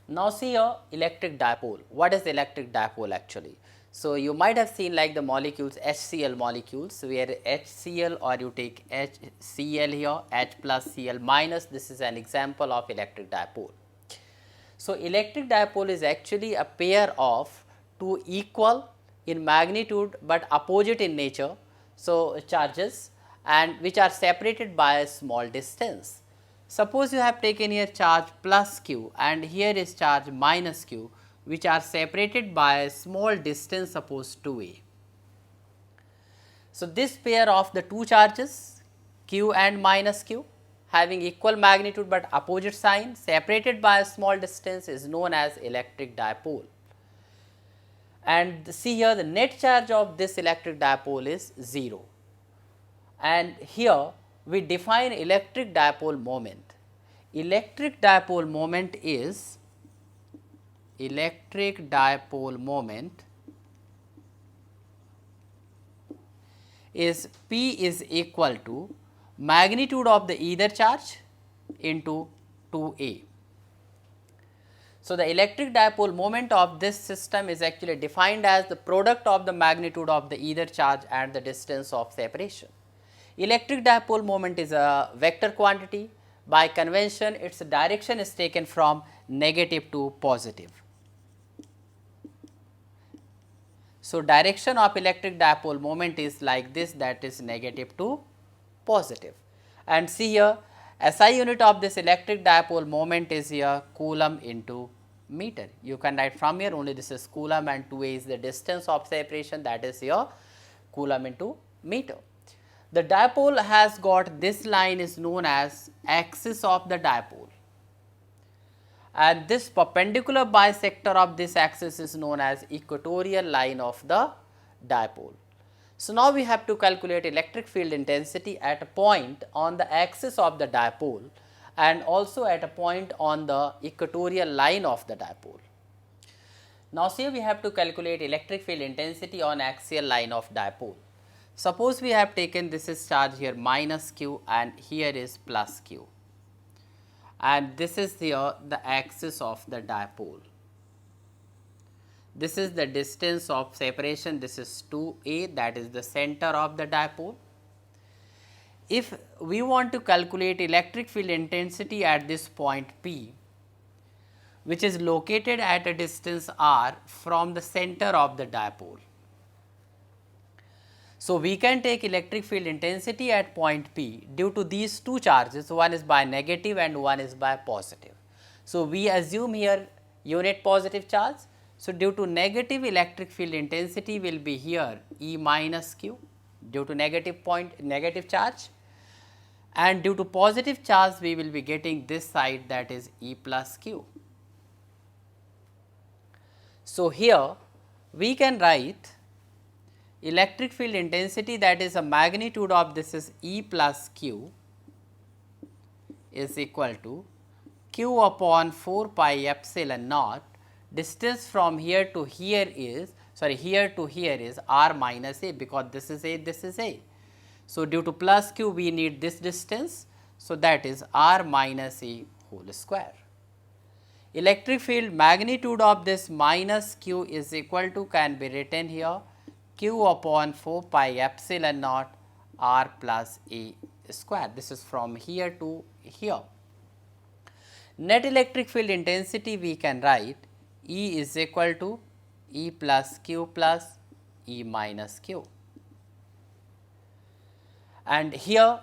Now see here electric dipole. What is electric dipole actually? So you might have seen like the molecules HCl molecules where HCl or you take HCl here, H plus Cl minus, this is an example of electric dipole. So electric dipole is actually a pair of two equal in magnitude but opposite in nature, so charges and which are separated by a small distance. Suppose you have taken here charge plus q and here is charge minus q, which are separated by a small distance, suppose 2a. So, this pair of the two charges q and minus q having equal magnitude but opposite sign separated by a small distance is known as electric dipole. And see here the net charge of this electric dipole is 0. And here we define electric dipole moment. Electric dipole moment is P is equal to magnitude of the either charge into 2a. So, the electric dipole moment of this system is actually defined as the product of the magnitude of the either charge and the distance of separation. Electric dipole moment is a vector quantity. By convention, its direction is taken from negative to positive. So, direction of electric dipole moment is like this, that is negative to positive. And see here SI unit of this electric dipole moment is here coulomb into meter. You can write from here only this is coulomb and 2a is the distance of separation, that is here coulomb into meter. The dipole has got this line is known as axis of the dipole, and this perpendicular bisector of this axis is known as equatorial line of the dipole. So, now we have to calculate electric field intensity at a point on the axis of the dipole and also at a point on the equatorial line of the dipole. Now, see we have to calculate electric field intensity on axial line of dipole. Suppose we have taken this is charge here minus q and here is plus q, and this is here the axis of the dipole. This is the distance of separation, this is 2a, that is the center of the dipole. If we want to calculate electric field intensity at this point P, which is located at a distance r from the center of the dipole. So, we can take electric field intensity at point P due to these two charges, one is by negative and one is by positive. So, we assume here unit positive charge. So, due to negative electric field intensity will be here E minus q due to negative charge, and due to positive charge we will be getting this side, that is E plus q. So, here we can write electric field intensity, that is a magnitude of this is E plus q is equal to q upon 4 pi epsilon naught. Distance from here to here is r minus a, because this is a, this is a. So, due to plus q we need this distance. So, that is r minus a whole square. Electric field magnitude of this minus q is equal to, can be written here q upon 4 pi epsilon naught r plus a square. This is from here to here. Net electric field intensity we can write E is equal to E plus q plus E minus q. And here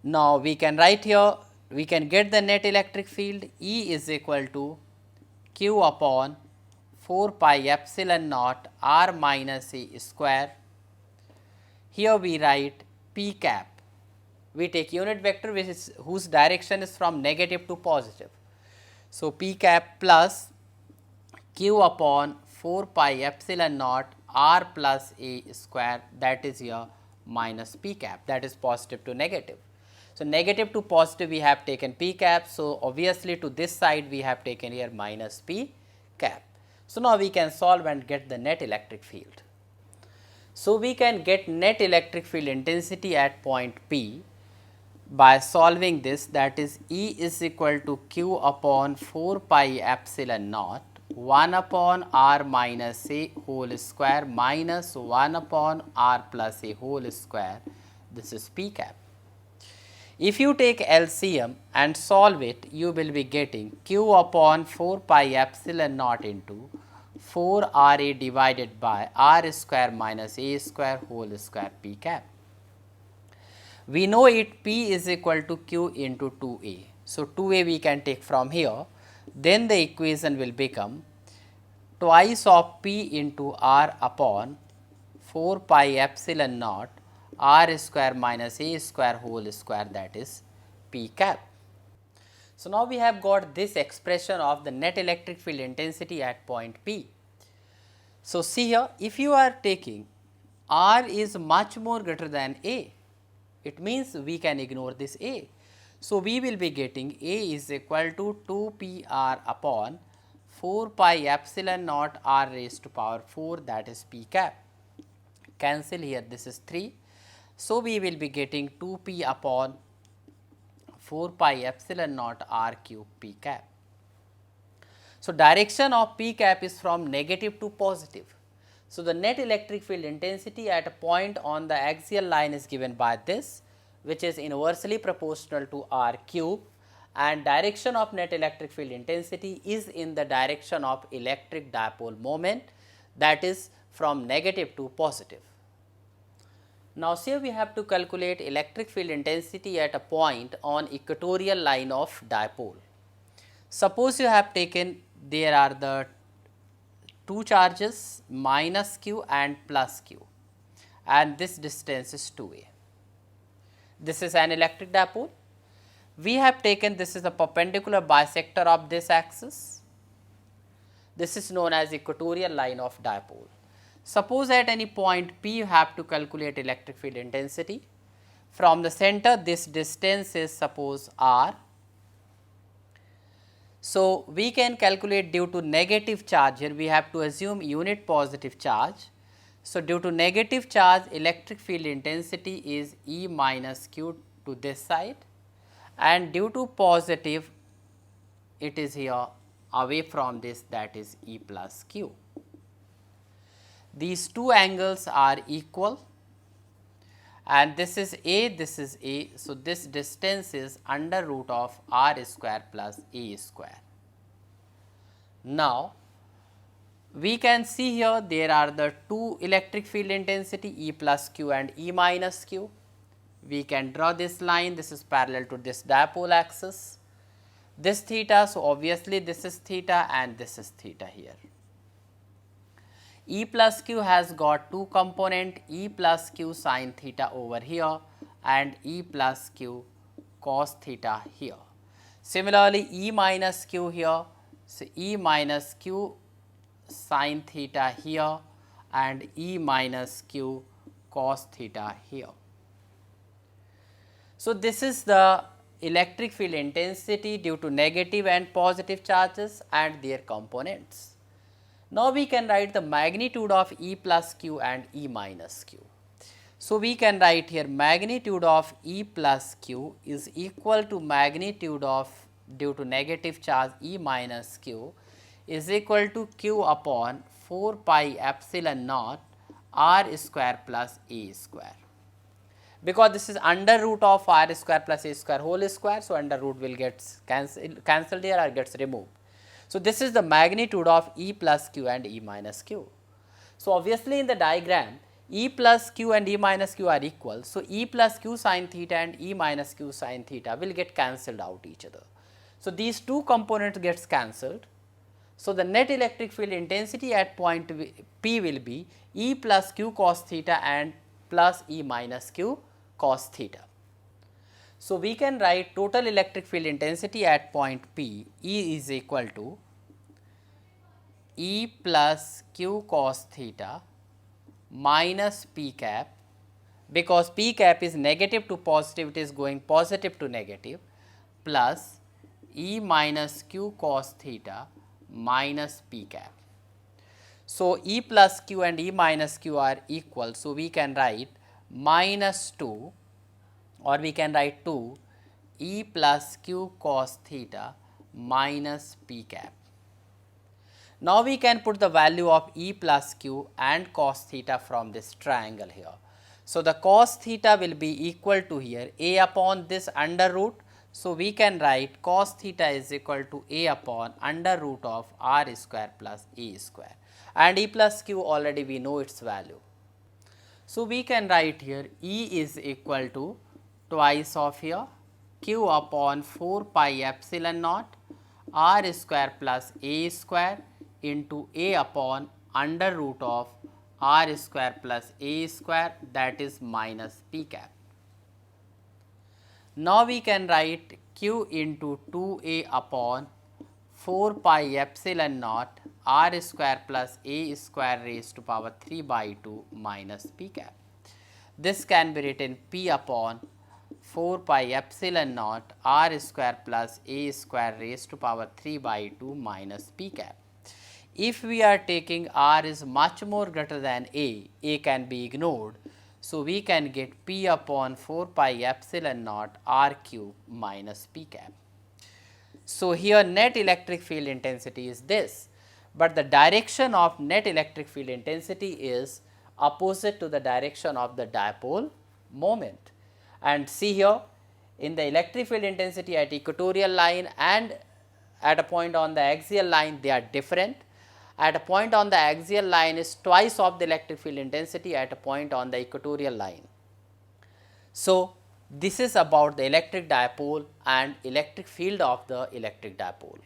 now we can write here, we can get the net electric field E is equal to q upon 4 pi epsilon naught r minus a square. Here we write p cap. We take unit vector which is whose direction is from negative to positive. So, p cap plus q upon 4 pi epsilon naught r plus a square, that is here minus p cap, that is positive to negative. So, negative to positive we have taken p cap. So, obviously to this side we have taken here minus p cap. So, now we can solve and get the net electric field. So, we can get net electric field intensity at point P by solving this, that is E is equal to Q upon 4 pi epsilon naught 1 upon r minus a whole square minus 1 upon r plus a whole square. This is P cap. If you take LCM and solve it, you will be getting Q upon 4 pi epsilon naught into 4 RA divided by r square minus a square whole square P cap. We know it P is equal to Q into 2A. So, 2A we can take from here, then the equation will become twice of P into R upon 4 pi epsilon naught R square minus A square whole square, that is P cap. So, now we have got this expression of the net electric field intensity at point P. So, see here, if you are taking R is much more greater than A, it means we can ignore this A. So, we will be getting A is equal to 2 P R upon 4 pi epsilon naught R raised to power 4, that is P cap. Cancel here, this is 3. So, we will be getting 2 P upon 4 pi epsilon naught R cube P cap. So, direction of P cap is from negative to positive. So, the net electric field intensity at a point on the axial line is given by this, which is inversely proportional to R cube, and direction of net electric field intensity is in the direction of electric dipole moment, that is from negative to positive. Now, here we have to calculate electric field intensity at a point on equatorial line of dipole. Suppose you have taken, there are the two charges minus q and plus q, and this distance is 2a. This is an electric dipole. We have taken, this is the perpendicular bisector of this axis. This is known as equatorial line of dipole. Suppose at any point P you have to calculate electric field intensity. From the center, this distance is suppose r. So, we can calculate due to negative charge, here we have to assume unit positive charge. So, due to negative charge, electric field intensity is E minus Q to this side, and due to positive, it is here away from this, that is E plus Q. These two angles are equal, and this is A, this is A. So, this distance is under root of R square plus A square. Now, we can see here there are the two electric field intensity E plus Q and E minus Q. We can draw this line, this is parallel to this dipole axis, this theta. So, obviously, this is theta and this is theta here. E plus Q has got two component, E plus Q sin theta over here and E plus Q cos theta here. Similarly, E minus Q here, so E minus Q sin theta here and E minus Q cos theta here. So, this is the electric field intensity due to negative and positive charges and their components. Now, we can write the magnitude of E plus Q and E minus Q. So, we can write here magnitude of E plus Q is equal to magnitude of due to negative charge E minus Q is equal to Q upon 4 pi epsilon naught R square plus A square. Because this is under root of R square plus A square whole square, so under root will get cancelled here or gets removed. So, this is the magnitude of E plus Q and E minus Q. So, obviously, in the diagram E plus Q and E minus Q are equal. So, E plus Q sin theta and E minus Q sin theta will get cancelled out each other. So, these two components gets cancelled. So, the net electric field intensity at point P will be E plus Q cos theta and plus E minus Q cos theta. So, we can write total electric field intensity at point P, E is equal to E plus Q cos theta minus P cap, because P cap is negative to positive, it is going positive to negative, plus E minus Q cos theta minus P cap. So, E plus Q and E minus Q are equal. So, we can write minus 2 or we can write 2 E plus Q cos theta minus P cap. Now we can put the value of E plus Q and cos theta from this triangle here. So the cos theta will be equal to here A upon this under root. So we can write cos theta is equal to A upon under root of R square plus A square, and E plus Q already we know its value. So we can write here E is equal to twice of here Q upon 4 pi epsilon naught R square plus A square into A upon under root of R square plus A square, that is minus P cap. Now we can write Q into 2A upon 4 pi epsilon naught R square plus A square raised to power 3 by 2 minus P cap. This can be written P upon 4 pi epsilon naught R square plus A square raised to power 3 by 2 minus P cap. If we are taking R is much more greater than A can be ignored. So we can get P upon 4 pi epsilon naught R cube minus P cap. So here net electric field intensity is this, but the direction of net electric field intensity is opposite to the direction of the dipole moment. And see here, in the electric field intensity at equatorial line and at a point on the axial line, they are different. At a point on the axial line is twice of the electric field intensity at a point on the equatorial line. So this is about the electric dipole and electric field of the electric dipole.